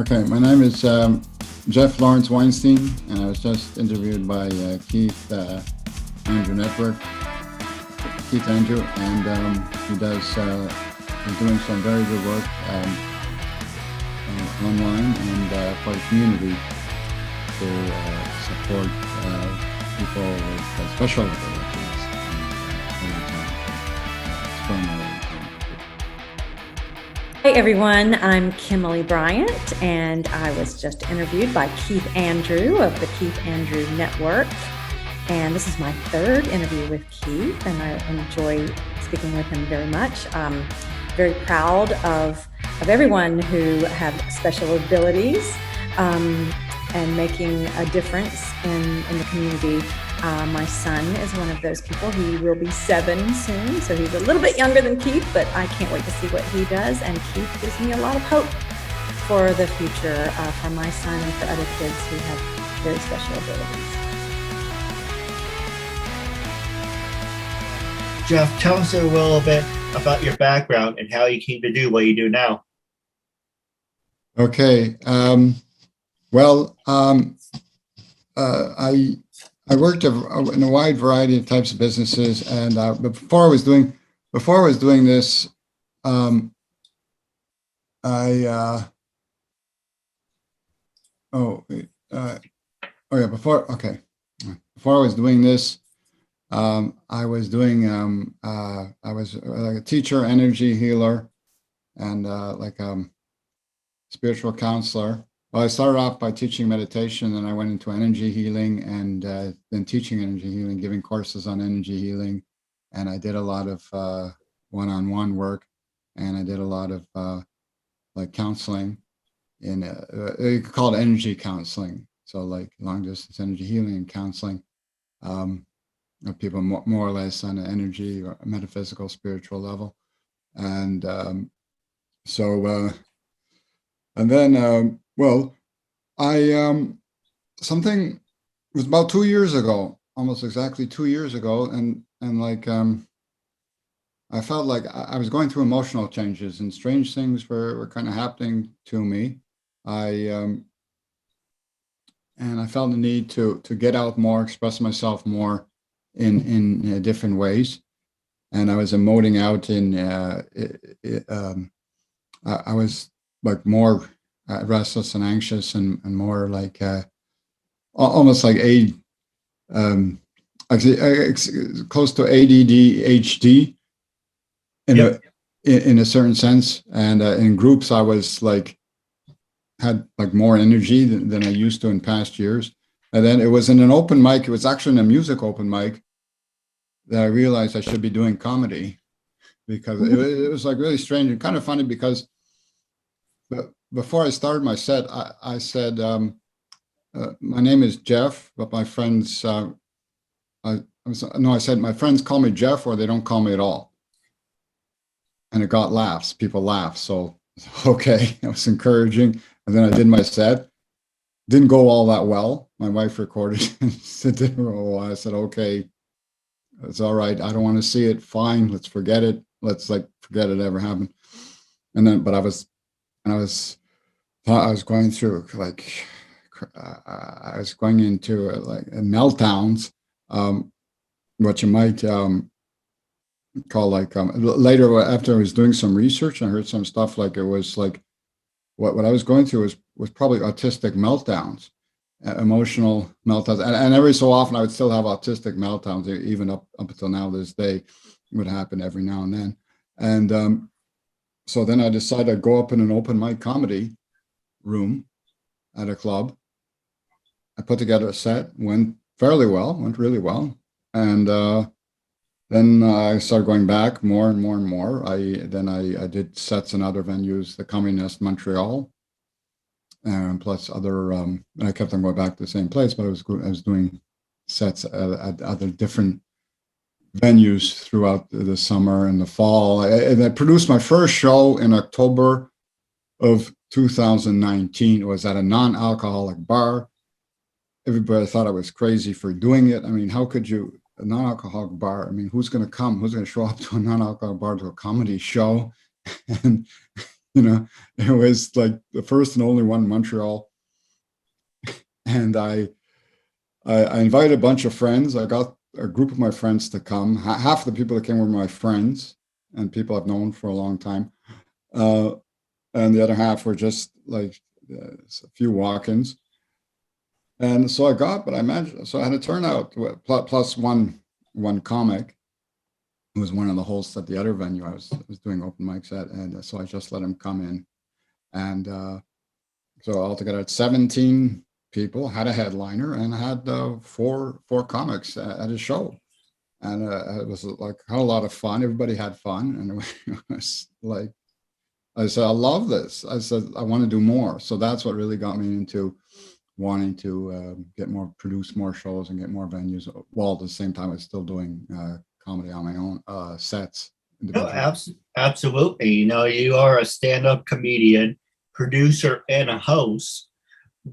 Okay, my name is Jeff Lawrence Weinstein, and I was just interviewed by KeithAndrewNetWork, Keith Andrew, and he's doing some very good work online and for the community to support people with special abilities over time. It's from Hey everyone, I'm Kimilee Bryant, and I was just interviewed by Keith Andrew of the Keith Andrew Network. And this is my third interview with Keith, and I enjoy speaking with him very much. Very proud of everyone who have special abilities and making a difference in the community. My son is one of those people. He will be 7 soon, so he's a little bit younger than Keith, but I can't wait to see what he does. And Keith gives me a lot of hope for the future for my son and for other kids who have very special abilities. Jeff, tell us a little bit about your background and how you came to do what you do now. Okay. I worked in a wide variety of types of businesses, and before I was doing this, before I was doing this, I was like a teacher, energy healer, and spiritual counselor. Well, I started off by teaching meditation, and I went into energy healing, and then teaching energy healing, giving courses on energy healing, and I did a lot of one-on-one work, and I did a lot of like counseling. You could call it energy counseling, so like long-distance energy healing and counseling of people more or less on an energy or metaphysical, spiritual level, and then. Well, something was about 2 years ago, almost exactly 2 years ago, and I felt like I was going through emotional changes, and strange things were kind of happening to me. And I felt the need to get out more, express myself more in different ways, and I was emoting out I was like more restless and anxious, and more like almost like close to ADD, in a certain sense. And in groups, I was had more energy than I used to in past years. And then it was in an open mic. It was actually in a music open mic that I realized I should be doing comedy, because it was like really strange and kind of funny, because before I started my set, I said, my name is Jeff, but my friends, I said, my friends call me Jeff, or they don't call me at all. And it got laughs. People laughed. So, okay, it was encouraging. And then I did my set. Didn't go all that well. My wife recorded it. It didn't go well. I said, okay, it's all right. I don't want to see it. Fine. Let's forget it. Let's forget it ever happened. And then, but I was going through I was going into meltdowns, what you might call later, after I was doing some research, I heard some stuff it was what I was going through was probably autistic meltdowns, emotional meltdowns, and every so often I would still have autistic meltdowns, even up until now. This day, it would happen every now and then, and so then I decided I'd go up in an open mic comedy room at a club. I put together a set, went fairly well, went really well. And then I started going back more and more and more. I did sets in other venues, the Communist Montreal, and plus other, and I kept on going back to the same place, but I was doing sets at other different venues throughout the summer and the fall. And I produced my first show in October of 2019. It was at a non-alcoholic bar. Everybody thought I was crazy for doing it. I mean, how could you, a non-alcoholic bar? I mean, who's going to come? Who's going to show up to a non-alcoholic bar to a comedy show? And It was like the first and only one in Montreal. And I invited a bunch of friends. I got a group of my friends to come. Half the people that came were my friends and people I've known for a long time. And the other half were just like a few walk-ins. And so but I imagine, so I had a turnout plus one comic who was one of the hosts at the other venue I was doing open mics at. And so I just let him come in. And so altogether, 17 people, had a headliner, and had four comics at his show. And it was like, had a lot of fun. Everybody had fun. And it was like, I said, I love this. I said, I want to do more. So that's what really got me into wanting to produce more shows and get more venues, while at the same time I was still doing comedy on my own sets. No, absolutely. You are a stand-up comedian, producer, and a host.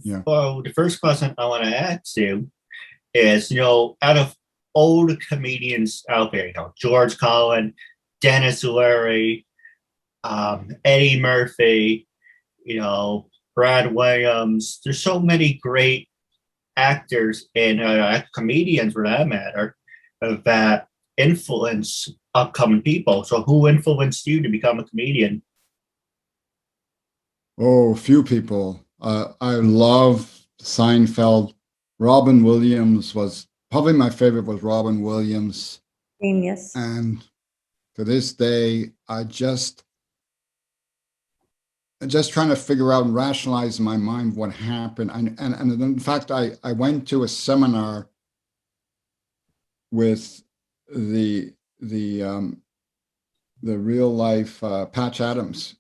Yeah. Well, the first question I want to ask you is, out of old comedians out there, George Carlin, Dennis Leary, Eddie Murphy, Brad Williams. There's so many great actors and comedians, for that matter, that influence upcoming people. So who influenced you to become a comedian? Oh, few people. I love Seinfeld. Robin Williams was probably my favorite. Was Robin Williams. Genius. And to this day, I just trying to figure out and rationalize in my mind what happened. And in fact, I went to a seminar with the real life Patch Adams,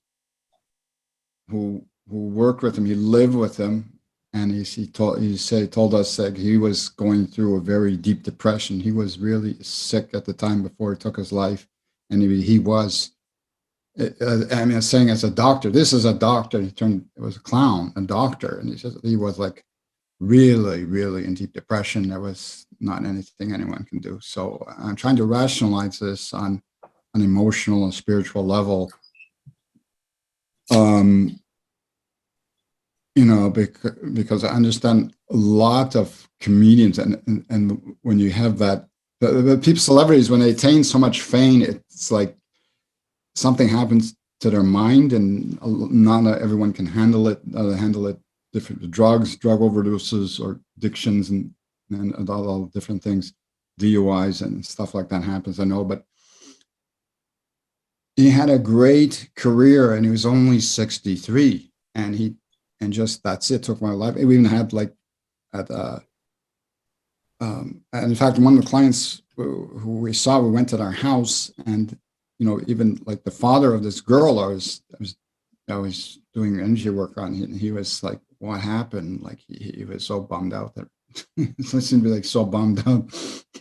who worked with him. He lived with him, and he told us that he was going through a very deep depression. He was really sick at the time before he took his life, and he was. I mean, saying as a doctor, this is a doctor. It was a clown, a doctor, and he says he was like really, really in deep depression. There was not anything anyone can do. So I'm trying to rationalize this on an emotional and spiritual level. Because I understand a lot of comedians, and when you have that, the people, celebrities, when they attain so much fame, it's like something happens to their mind, and not everyone can handle it. Different drug overdoses or addictions, and all different things, DUIs and stuff like that happens. I know, but he had a great career, and he was only 63, and that's it. Took my life. We even had and in fact, one of the clients who we saw, we went to their house, and even like the father of this girl I was doing energy work on, he was like, what happened? Like he was so bummed out that he seemed to be like so bummed out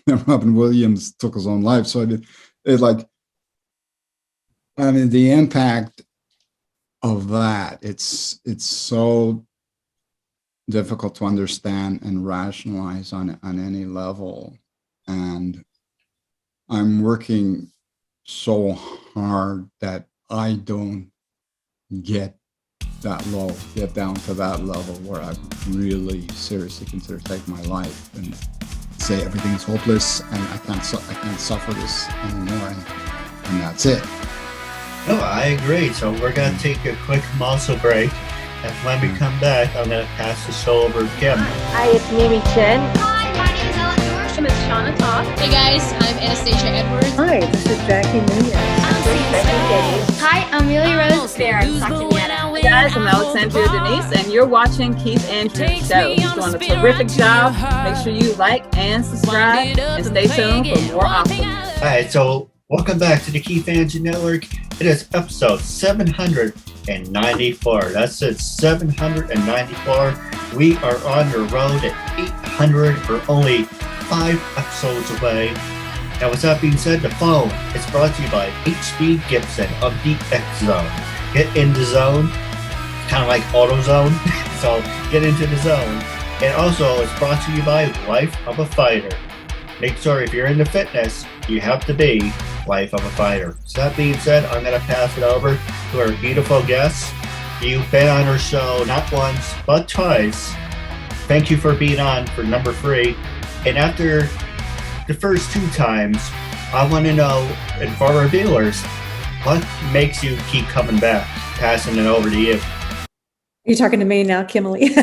that Robin Williams took his own life. So the impact of that, it's so difficult to understand and rationalize on any level. And I'm working so hard that I don't get down to that level where I really seriously consider taking my life and say everything's hopeless and I can't suffer this anymore, and that's it. No, I agree. So we're gonna take a quick muscle break, and when we come back, I'm gonna pass the show over to Kim. Hi, it's Mimi Chen. Hi, my name is Ellen George. I'm Shauna Todd. Hey guys, I'm Anastasia Edwards. Hi, this is Jackie Nunez. Hi, I'm Millie Rose Fair. Hey guys, I'm Alexandria Denise, and you're watching Keith Andrew's show. He's doing a terrific job. Make sure you like and subscribe, and stay tuned for more awesome. All right, so welcome back to the Keith Andrew Network. It is episode 794. That's it, 794. We are on the road at 800. We're only 5 episodes away. Now, with that being said, the phone is brought to you by HB Gibson of the X Zone. Get in the zone, kind of like AutoZone. So get into the zone. And also, it's brought to you by Life of a Fighter. Make sure if you're into fitness, you have to be life of a fighter. So that being said, I'm going to pass it over to our beautiful guest. You've been on our show not once, but twice. Thank you for being on for number 3. And after the first 2 times, I want to know, and for our viewers, what makes you keep coming back? Passing it over to you. You're talking to me now, Kimilee.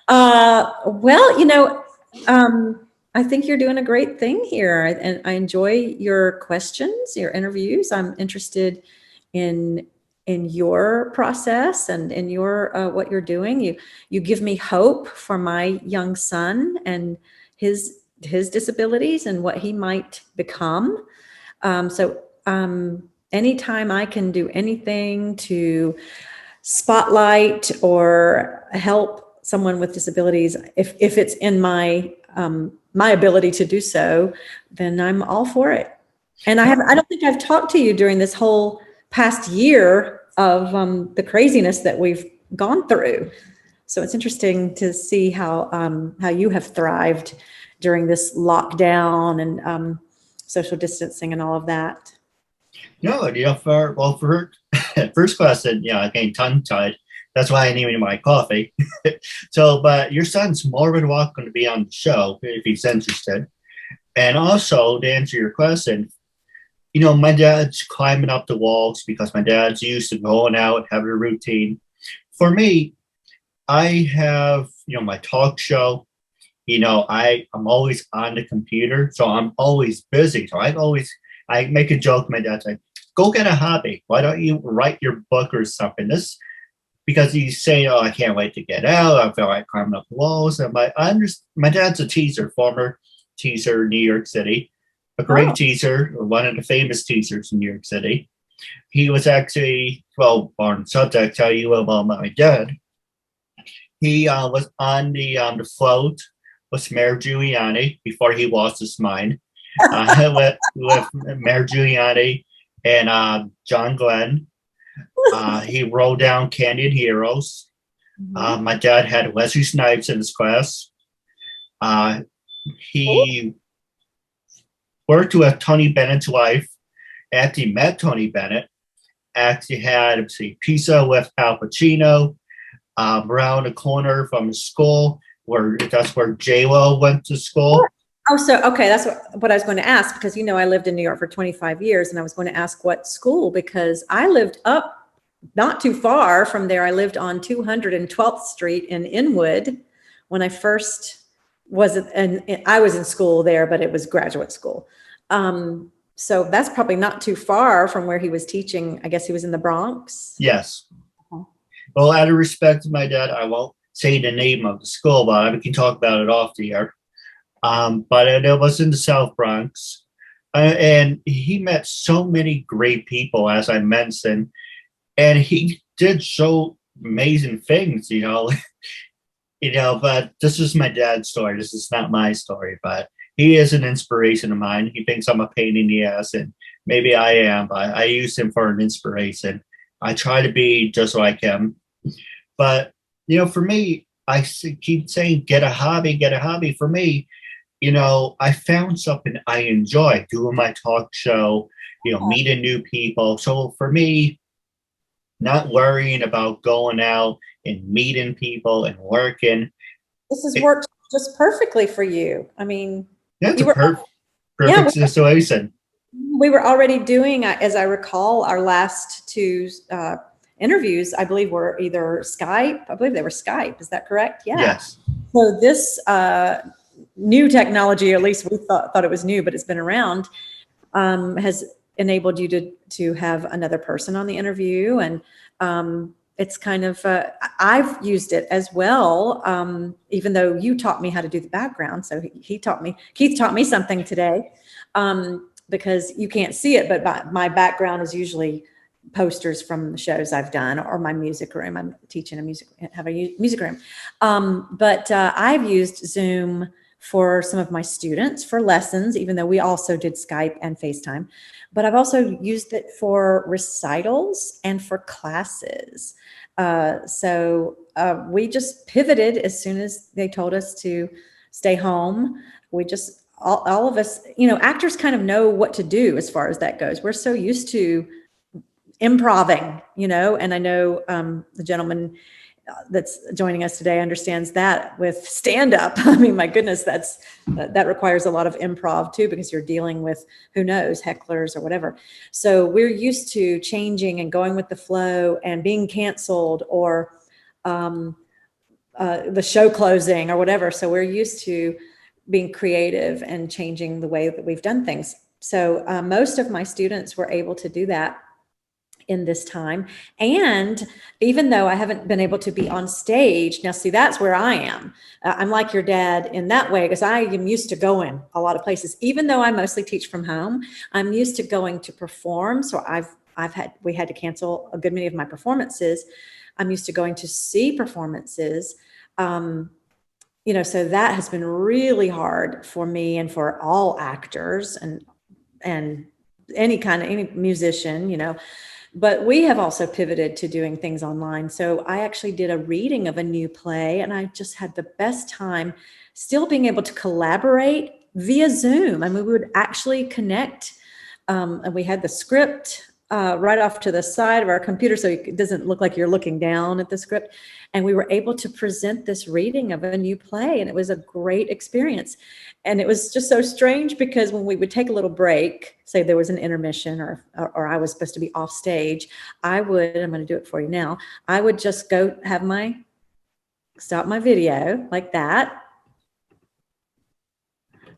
Well, you know, I think you're doing a great thing here, and I enjoy your questions, your interviews. I'm interested in your process and in your what you're doing. You give me hope for my young son and his disabilities and what he might become. So anytime I can do anything to spotlight or help someone with disabilities, if it's in my my ability to do so, then I'm all for it. And I don't think I've talked to you during this whole past year of the craziness that we've gone through. So it's interesting to see how you have thrived during this lockdown and social distancing and all of that. No, for first question, I getting tongue-tied. That's why I needed my coffee. So, but your son's more than welcome to be on the show if he's interested. And also, to answer your question, my dad's climbing up the walls because my dad's used to going out, having a routine. For me, I have, my talk show. I'm always on the computer, so I'm always busy. So I make a joke. My dad's like, go get a hobby. Why don't you write your book or something? Because he's saying, I can't wait to get out. I feel like climbing up the walls. And my dad's a teaser, former teaser in New York City, a great teaser, one of the famous teasers in New York City. He was actually, on subject, tell you about my dad. He was on the float with Mayor Giuliani before he lost his mind. With Mayor Giuliani and John Glenn. He wrote down Canyon Heroes. My dad had Wesley Snipes in his class. He worked with Tony Bennett's wife. Actually met Tony Bennett. Actually had pizza with Al Pacino. Around the corner from his school, that's where J-Lo went to school. Oh, so, okay, that's what I was going to ask, because, I lived in New York for 25 years, and I was going to ask what school, because I lived up not too far from there. I lived on 212th Street in Inwood when I first was, and I was in school there, but it was graduate school. So that's probably not too far from where he was teaching. I guess he was in the Bronx. Yes. Well, out of respect to my dad, I won't say the name of the school, but we can talk about it off the air. But it was in the South Bronx. And he met so many great people, as I mentioned. And he did so amazing things, but this is my dad's story. This is not my story, but he is an inspiration of mine. He thinks I'm a pain in the ass, and maybe I am, but I use him for an inspiration. I try to be just like him. But, for me, I keep saying, get a hobby. For me, I found something I enjoy, doing my talk show, meeting new people. So for me, not worrying about going out and meeting people and working. This has worked just perfectly for you. I mean, it's a perfect situation. We were already doing, as I recall, our last 2 interviews, I believe, were either Skype. I believe they were Skype. Is that correct? Yeah. Yes. So this new technology, at least we thought it was new, but it's been around, has enabled you to have another person on the interview. And it's kind of, I've used it as well, even though you taught me how to do the background. So Keith taught me something today, because you can't see it, but my background is usually posters from the shows I've done, or my music room. I'm teaching have a music room. But I've used Zoom for some of my students for lessons, even though we also did Skype and FaceTime. But I've also used it for recitals and for classes. So we just pivoted as soon as they told us to stay home. We just all of us, actors kind of know what to do as far as that goes. We're so used to improving, and I know the gentleman that's joining us today understands that with stand-up. I mean, my goodness, that requires a lot of improv too, because you're dealing with, who knows, hecklers or whatever. So we're used to changing and going with the flow and being canceled or the show closing or whatever. So we're used to being creative and changing the way that we've done things. So most of my students were able to do that in this time. And even though I haven't been able to be on stage, now see, that's where I am. I'm like your dad in that way, because I am used to going a lot of places. Even though I mostly teach from home, I'm used to going to perform. So we had to cancel a good many of my performances. I'm used to going to see performances. So that has been really hard for me and for all actors and any musician, but we have also pivoted to doing things online. So I actually did a reading of a new play, and I just had the best time still being able to collaborate via Zoom. I mean, we would actually connect, and we had the script right off to the side of our computer, so it doesn't look like you're looking down at the script. And we were able to present this reading of a new play, and it was a great experience. And it was just so strange, because when we would take a little break, say there was an intermission or I was supposed to be off stage, I'm going to do it for you now. I would just go stop my video like that.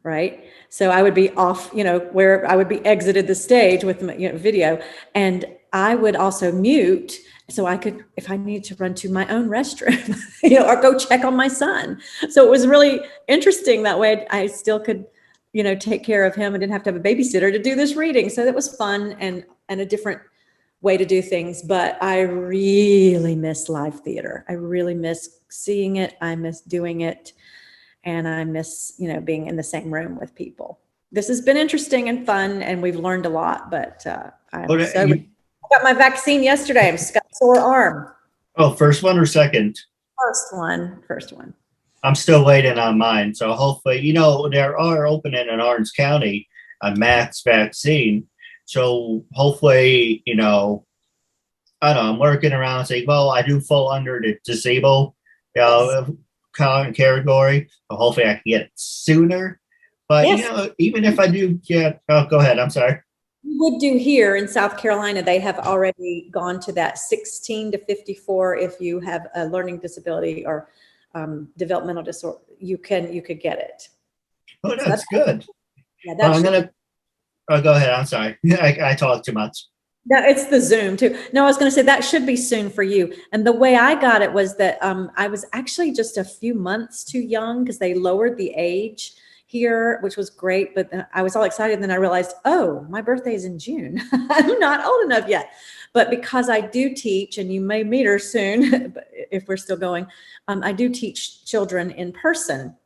Right. So I would be off, where I would be exited the stage with video, and I would also mute. So I could, if I needed to run to my own restroom, or go check on my son. So it was really interesting that way. I still could, take care of him and didn't have to have a babysitter to do this reading. So that was fun and a different way to do things. But I really miss live theater. I really miss seeing it. I miss doing it. And I miss, being in the same room with people. This has been interesting and fun, and we've learned a lot, but I got my vaccine yesterday. I'm got a sore arm. Oh, first one or second? First one. I'm still waiting on mine. So hopefully, there are opening in Orange County a max vaccine. So hopefully, I don't know, I'm working around saying, well, I do fall under the disabled, category. So hopefully I can get it sooner. But, yes. Even if I do get, go ahead. I'm sorry. Would do here in South Carolina, they have already gone to that 16 to 54. If you have a learning disability or developmental disorder, you could get it. Oh, that's good. Yeah, that's go ahead. I'm sorry. I talk too much. No, it's the Zoom too. No, I was going to say that should be soon for you. And the way I got it was that I was actually just a few months too young, because they lowered the age here, which was great. But I was all excited. And then I realized, oh, my birthday is in June. I'm not old enough yet. But because I do teach, and you may meet her soon if we're still going, I do teach children in person.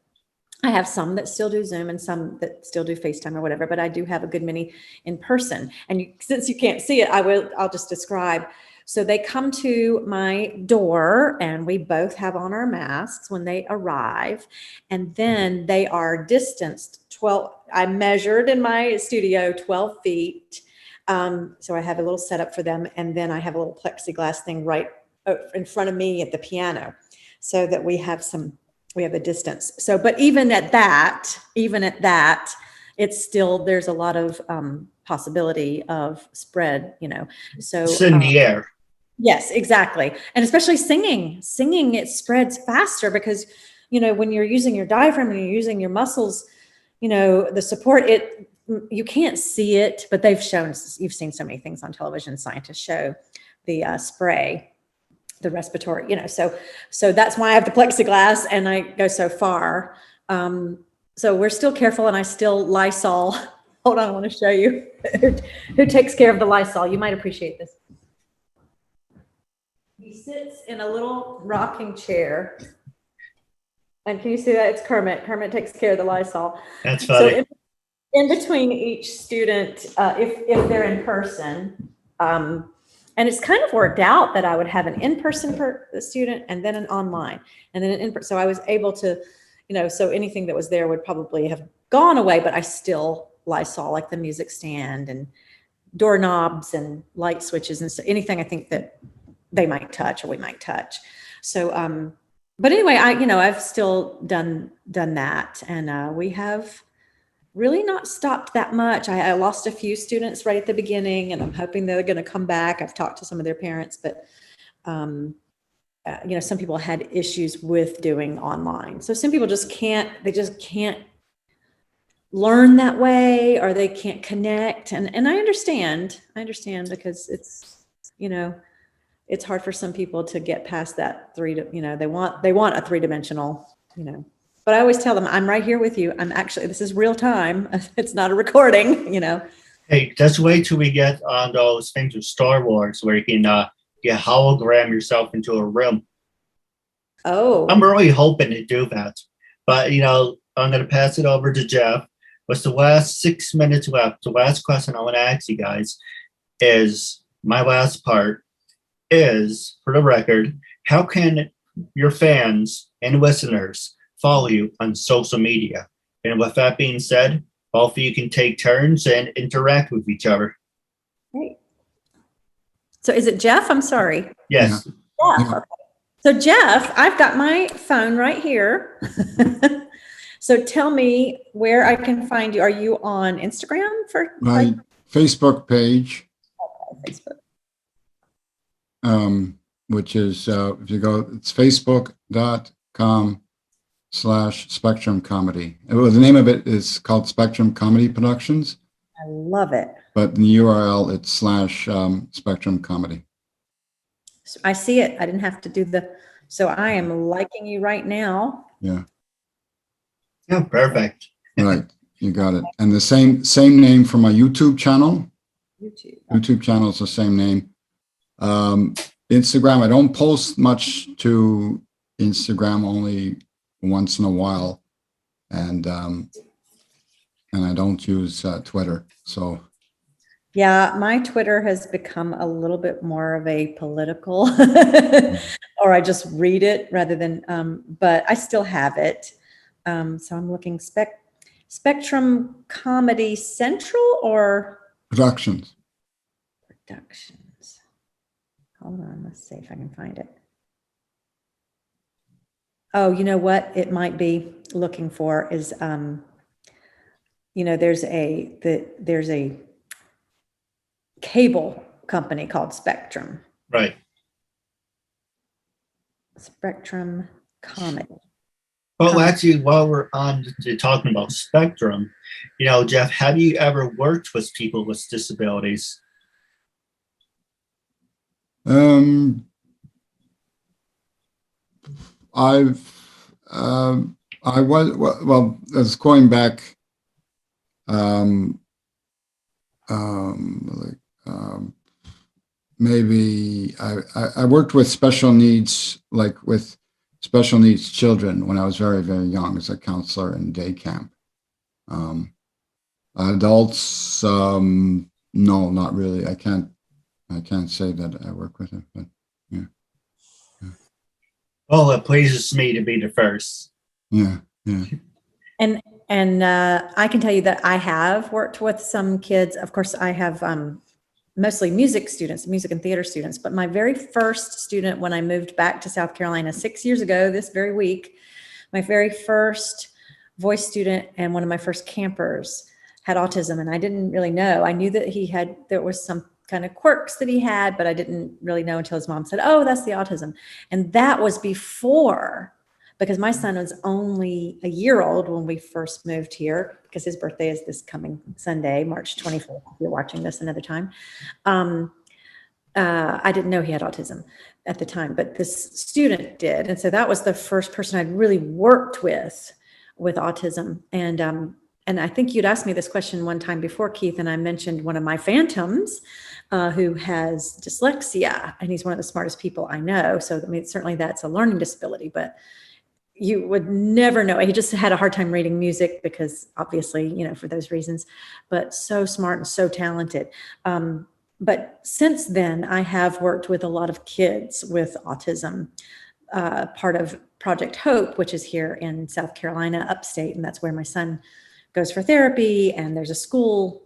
I have some that still do Zoom and some that still do FaceTime or whatever, but I do have a good many in person. And since you can't see it, I'll just describe. So they come to my door, and we both have on our masks when they arrive. And then they are distanced 12. I measured in my studio 12 feet. So I have a little setup for them. And then I have a little plexiglass thing right in front of me at the piano, so that we have a distance. So, but even at that, it's still, there's a lot of possibility of spread, so. It's in the air. Yes, exactly. And especially singing, it spreads faster, because, when you're using your diaphragm and you're using your muscles, the support, you can't see it, but you've seen so many things on television, scientists show the spray, the respiratory, so that's why I have the plexiglass and I go so far. So we're still careful, and I still Lysol. Hold on, I want to show you who takes care of the Lysol. You might appreciate this. He sits in a little rocking chair. And can you see that? It's Kermit. Kermit takes care of the Lysol. That's funny. So in between each student, if they're in person, and it's kind of worked out that I would have an in-person student and then an online, and then so I was able to, so anything that was there would probably have gone away, but I still Lysol, like the music stand and doorknobs and light switches and so anything I think that they might touch or we might touch. So, but anyway, I've still done that, and we have really not stopped that much. I lost a few students right at the beginning, and I'm hoping they're going to come back. I've talked to some of their parents, but some people had issues with doing online. So some people just can't learn that way, or they can't connect. And I understand because it's, it's hard for some people to get past that they want a three-dimensional, but I always tell them, I'm right here with you. This is real time. It's not a recording, Hey, just wait till we get on those things with Star Wars where you can hologram yourself into a room. Oh, I'm really hoping to do that. But, I'm going to pass it over to Jeff. What's the last 6 minutes left? The last question I want to ask you guys is, my last part is, for the record, how can your fans and listeners follow you on social media? And with that being said, both of you can take turns and interact with each other. great. So is it Jeff? I'm sorry. Yes. Jeff. Okay. So Jeff, I've got my phone right here. So tell me where I can find you. Are you on Instagram My Facebook page, Facebook. Which is, if you go, it's facebook.com/Spectrum Comedy. Well, the name of it is called Spectrum Comedy Productions, I love it. but the URL, it's /Spectrum Comedy. So I see it. I didn't have to do so I am liking you right now. Yeah, Yeah, perfect. right. You got it. And the same name for my YouTube channel. YouTube channel is the same name. Instagram, I don't post much to Instagram, only once in a while, and I don't use Twitter. So Yeah, my Twitter has become a little bit more of a political, or I just read it rather than, but I still have it. So I'm looking Spectrum Comedy Central or Productions. Hold on, let's see if I can find it. Oh, you know what it might be looking for is, there's a cable company called Spectrum. Right. Spectrum Comedy. Well, actually, while we're on to talking about Spectrum, Jeff, have you ever worked with people with disabilities? I was going back, maybe I worked with special needs, like with special needs children when I was very, very young as a counselor in day camp. Adults, no, not really. I can't say that I work with them, but yeah. Well, it pleases me to be the first. Yeah. And I can tell you that I have worked with some kids. Of course, I have mostly music students, music and theater students. But my very first student when I moved back to South Carolina 6 years ago, this very week, my very first voice student and one of my first campers had autism. And I didn't really know. I knew that there was some kind of quirks that he had, but I didn't really know until his mom said, "Oh, that's the autism." And that was before, because my son was only a year old when we first moved here, because his birthday is this coming Sunday, March 24th. If you're watching this another time. I didn't know he had autism at the time, but this student did. And so that was the first person I'd really worked with autism. And I think you'd asked me this question one time before, Keith, and I mentioned one of my phantoms who has dyslexia, and he's one of the smartest people I know. So, I mean, certainly that's a learning disability, but you would never know. He just had a hard time reading music because obviously, for those reasons, but so smart and so talented. But since then, I have worked with a lot of kids with autism, part of Project Hope, which is here in South Carolina, upstate, and that's where my son goes for therapy, and there's a school.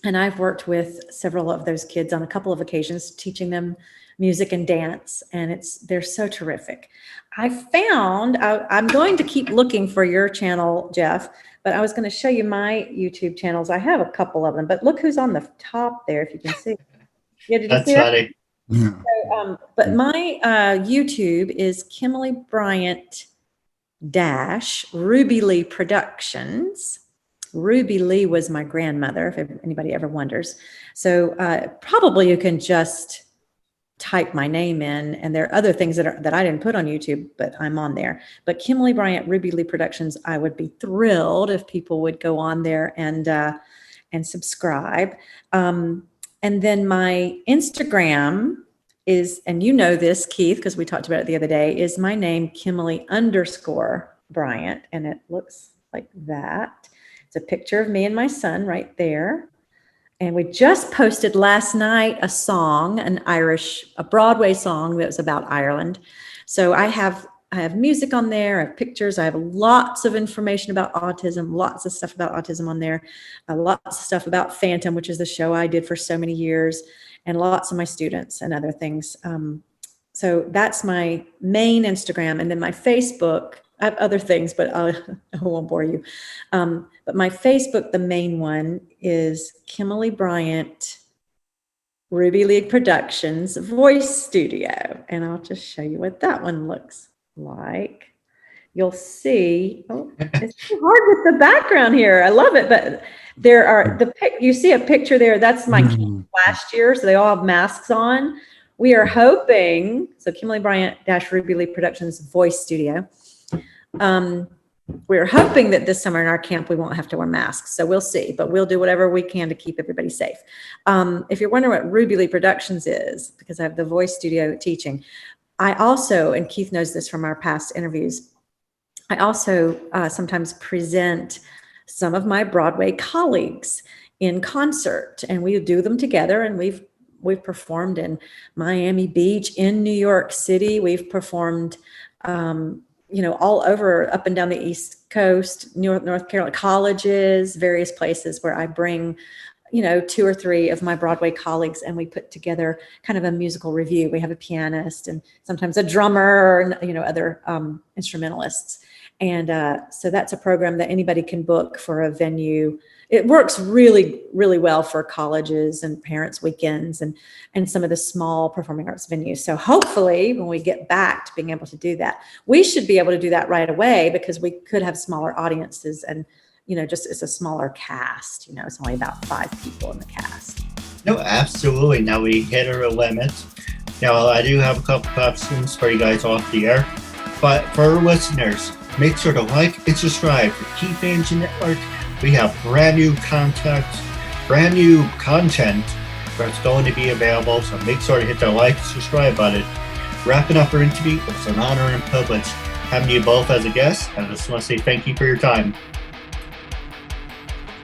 And I've worked with several of those kids on a couple of occasions, teaching them music and dance, and they're so terrific. I'm going to keep looking for your channel, Jeff, but I was going to show you my YouTube channels. I have a couple of them, but look who's on the top there, if you can see. Yeah, did you see that? Funny. Yeah. So, but my YouTube is Kimilee Bryant - Ruby Lee Productions. Ruby Lee was my grandmother, if anybody ever wonders. So probably you can just type my name in, and there are other things that I didn't put on YouTube, but I'm on there. But Kimilee Bryant, Ruby Lee Productions, I would be thrilled if people would go on there and subscribe. And then my Instagram is, and you know this, Keith, because we talked about it the other day, is my name, Kimilee_Bryant, and it looks like that. It's a picture of me and my son right there. And we just posted last night a song, a Broadway song that was about Ireland. So I have music on there, I have pictures, I have lots of information about autism, lots of stuff about autism on there, lots of stuff about Phantom, which is the show I did for so many years, and lots of my students and other things. So that's my main Instagram. And then my Facebook, I have other things, but I won't bore you. But my Facebook, the main one, is Kimilee Bryant, Ruby League Productions Voice Studio. And I'll just show you what that one looks like. You'll see, it's too hard with the background here. I love it, but there are you see a picture there. That's my kids last year, so they all have masks on. We are hoping, so Kimilee Bryant - Ruby Lee Productions Voice Studio. We're hoping that this summer in our camp we won't have to wear masks, so we'll see, but we'll do whatever we can to keep everybody safe. If you're wondering what Ruby Lee Productions is, because I have the voice studio teaching, I also, and Keith knows this from our past interviews, I also sometimes present some of my Broadway colleagues in concert, and we do them together, and we've performed in Miami Beach, in New York City. We've performed all over, up and down the East Coast, North Carolina, colleges, various places where I bring, 2 or 3 of my Broadway colleagues, and we put together kind of a musical review. We have a pianist and sometimes a drummer, or, other instrumentalists. And so that's a program that anybody can book for a venue. It works really, really well for colleges and parents' weekends and some of the small performing arts venues. So hopefully when we get back to being able to do that, we should be able to do that right away, because we could have smaller audiences and, it's a smaller cast. It's only about 5 people in the cast. No, absolutely. Now we hit our limit. Now I do have a couple questions for you guys off the air, but for our listeners, make sure to like and subscribe to Keith Andrew Network. We have brand new content that's going to be available, so make sure to hit that like and subscribe button. Wrapping up our interview, it was an honor and privilege having you both as a guest. I just want to say thank you for your time.